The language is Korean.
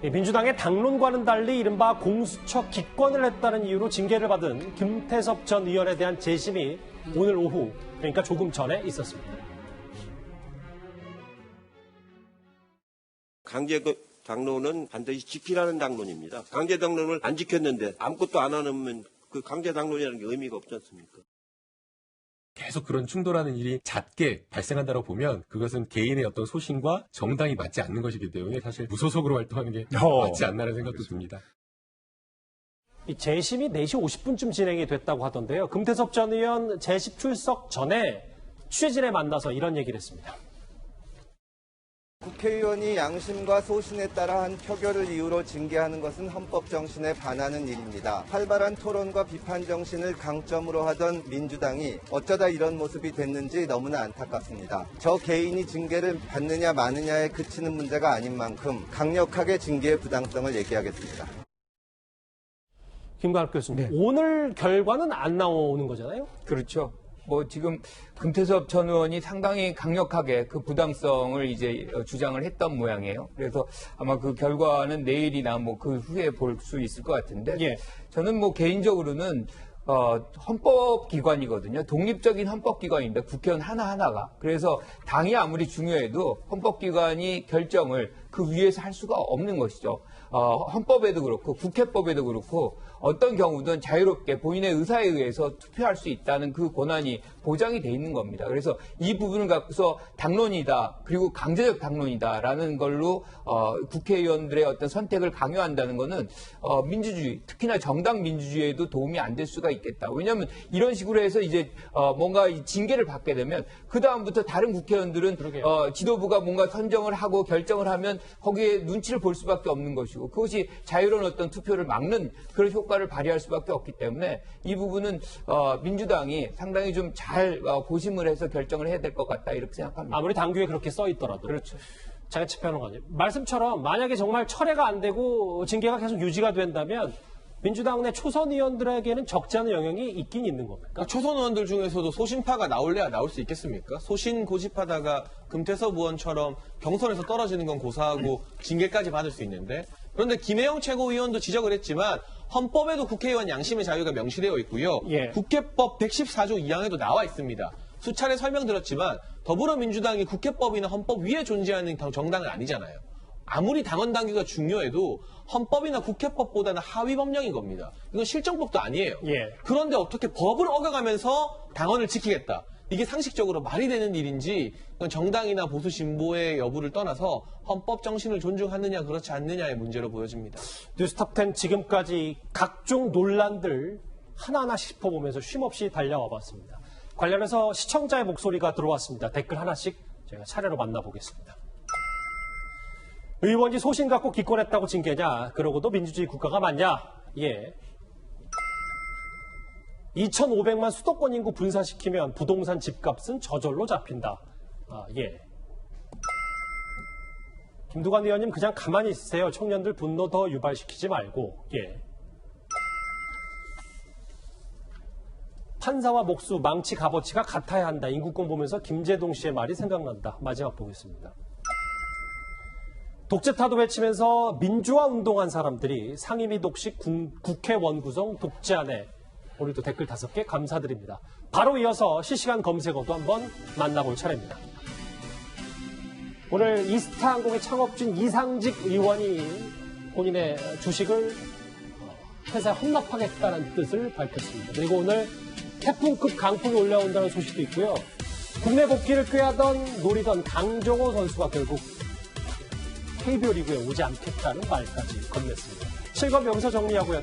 민주당의 당론과는 달리 이른바 공수처 기권을 했다는 이유로 징계를 받은 김태섭 전 의원에 대한 재심이 오늘 오후, 그러니까 조금 전에 있었습니다. 강제 당론은 반드시 지키라는 당론입니다. 강제 당론을 안 지켰는데 아무것도 안 하면 그 강제 당론이라는 게 의미가 없지 않습니까? 계속 그런 충돌하는 일이 잦게 발생한다고 보면 그것은 개인의 어떤 소신과 정당이 맞지 않는 것이기 때문에 사실 무소속으로 활동하는 게 맞지 않나라는 생각도 듭니다. 이 재심이 4시 50분쯤 진행이 됐다고 하던데요. 김태섭 전 의원 재심 출석 전에 취재진에 만나서 이런 얘기를 했습니다. 국회의원이 양심과 소신에 따라 한 표결을 이유로 징계하는 것은 헌법 정신에 반하는 일입니다. 활발한 토론과 비판 정신을 강점으로 하던 민주당이 어쩌다 이런 모습이 됐는지 너무나 안타깝습니다. 저 개인이 징계를 받느냐 마느냐에 그치는 문제가 아닌 만큼 강력하게 징계의 부당성을 얘기하겠습니다. 김관욱 교수님, 네. 오늘 결과는 안 나오는 거잖아요? 그렇죠. 지금 김태섭 전 의원이 상당히 강력하게 그 부당성을 이제 주장을 했던 모양이에요. 그래서 아마 그 결과는 내일이나 그 후에 볼 수 있을 것 같은데, 예. 저는 개인적으로는 헌법기관이거든요. 독립적인 헌법기관인데 국회의원 하나하나가. 그래서 당이 아무리 중요해도 헌법기관이 결정을 그 위에서 할 수가 없는 것이죠. 헌법에도 그렇고 국회법에도 그렇고 어떤 경우든 자유롭게 본인의 의사에 의해서 투표할 수 있다는 그 권한이 보장이 돼 있는 겁니다. 그래서 이 부분을 갖고서 당론이다, 그리고 강제적 당론이다라는 걸로 국회의원들의 어떤 선택을 강요한다는 것은 민주주의, 특히나 정당 민주주의에도 도움이 안 될 수가 있겠다. 왜냐하면 이런 식으로 해서 이제 뭔가 징계를 받게 되면 그 다음부터 다른 국회의원들은 지도부가 뭔가 선정을 하고 결정을 하면 거기에 눈치를 볼 수밖에 없는 것이고, 그것이 자유로운 어떤 투표를 막는 그런 효과를 발휘할 수밖에 없기 때문에 이 부분은 민주당이 상당히 좀 잘 고심을 해서 결정을 해야 될 것 같다, 이렇게 생각합니다. 아무리 당규에 그렇게 써 있더라도. 그렇죠. 장혜철 평론가님, 말씀처럼 만약에 정말 철회가 안 되고 징계가 계속 유지가 된다면 민주당 내 초선 의원들에게는 적지 않은 영향이 있긴 있는 겁니까? 초선 의원들 중에서도 소신파가 나올래야 나올 수 있겠습니까? 소신 고집하다가 금태섭 의원처럼 경선에서 떨어지는 건 고사하고 징계까지 받을 수 있는데, 그런데 김혜영 최고위원도 지적을 했지만 헌법에도 국회의원 양심의 자유가 명시되어 있고요. 예. 국회법 114조 2항에도 나와 있습니다. 수차례 설명드렸지만 더불어민주당이 국회법이나 헌법 위에 존재하는 정당은 아니잖아요. 아무리 당원 당규가 중요해도 헌법이나 국회법보다는 하위 법령인 겁니다. 이건 실정법도 아니에요. 예. 그런데 어떻게 법을 어겨가면서 당원을 지키겠다. 이게 상식적으로 말이 되는 일인지, 이건 정당이나 보수 진보의 여부를 떠나서 헌법 정신을 존중하느냐 그렇지 않느냐의 문제로 보여집니다. 뉴스톱10 지금까지 각종 논란들 하나하나씩 짚어보면서 쉼없이 달려와 봤습니다. 관련해서 시청자의 목소리가 들어왔습니다. 댓글 하나씩 저희가 차례로 만나보겠습니다. 의원이 소신 갖고 기권했다고 징계냐? 그러고도 민주주의 국가가 맞냐? 예. 2,500만 수도권 인구 분산시키면 부동산 집값은 저절로 잡힌다. 예. 김두관 의원님 그냥 가만히 있으세요. 청년들 분노 더 유발시키지 말고. 예. 판사와 목수, 망치, 값어치가 같아야 한다. 인구권 보면서 김재동 씨의 말이 생각난다. 마지막 보겠습니다. 독재타도 외치면서 민주화 운동한 사람들이 상임위 독식 국회원 구성 독재하네. 오늘도 댓글 5개 감사드립니다. 바로 이어서 실시간 검색어도 한번 만나볼 차례입니다. 오늘 이스타항공의 창업주인 이상직 의원이 본인의 주식을 회사에 헌납하겠다는 뜻을 밝혔습니다. 그리고 오늘 태풍급 강풍이 올라온다는 소식도 있고요. 국내 복귀를 노리던 강정호 선수가 결국 KBO 리그에 오지 않겠다는 말까지 건넸습니다. 실검 여기서 정리하고요.